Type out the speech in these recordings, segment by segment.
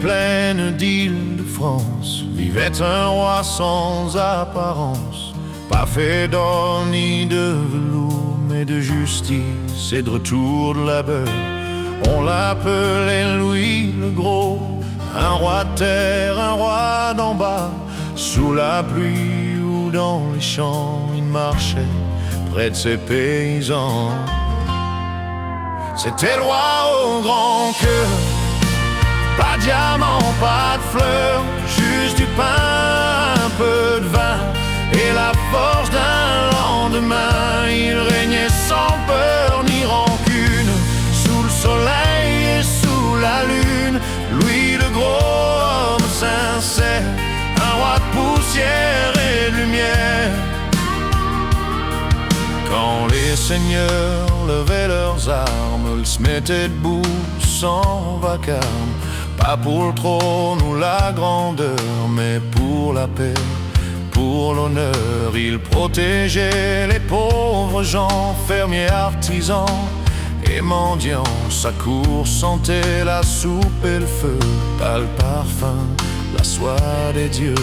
plaines d'Île-de-France vivait un roi sans apparence, pas fait d'or ni de velours, mais de justice et de retour de labeur. On l'appelait Louis le Gros, un roi de terre, un roi d'en bas. Sous la pluie ou dans les champs, il marchait près de ses paysans. C'était le roi au grand cœur, pas de diamant, pas de fleurs, juste du pain, un peu de vin et la force d'un lendemain. Il régnait sans peur ni rancune, sous le soleil et sous la lune. Louis le Gros, homme sincère, un roi de poussière et de lumière. Quand les seigneurs levaient leurs armes, ils se mettaient debout sans vacarme, pas pour le trône ou la grandeur, mais pour la paix, pour l'honneur. Il protégeait les pauvres gens, fermiers, artisans et mendiants. Sa cour sentait la soupe et le feu, pas le parfum, la soie des dieux.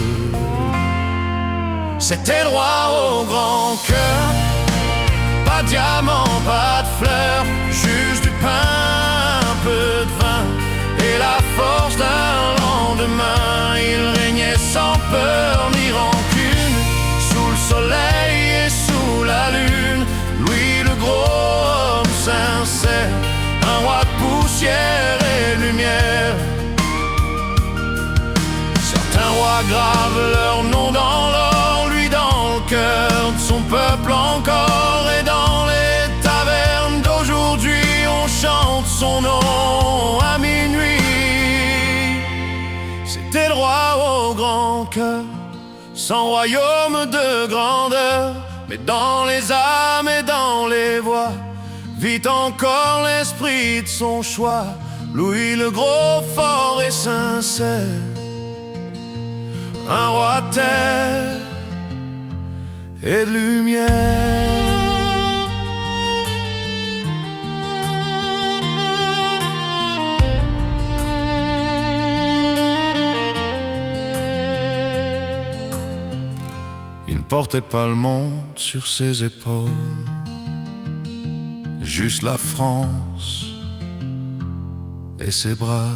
C'était le roi au grand cœur, pas de diamant, pas de fleurs, juste du pain, un peu de vin et la force d'un lendemain. Il régnait sans peur ni rancune, sous le soleil et sous la lune. Louis le Gros, homme sincère, un roi de poussière et de lumière. Certains rois gravent leur nom dans l'or, lui dans le cœur de son peuple encore. Et dans les tavernes d'aujourd'hui, on chante son nom à minuit. C'était le roi au grand cœur, sans royaume de grandeur, mais dans les âmes et dans les voix vit encore l'esprit de son choix. Louis le Gros, fort et sincère, un roi de terre et de lumière. Il ne portait pas le monde sur ses épaules, juste la France et ses bras.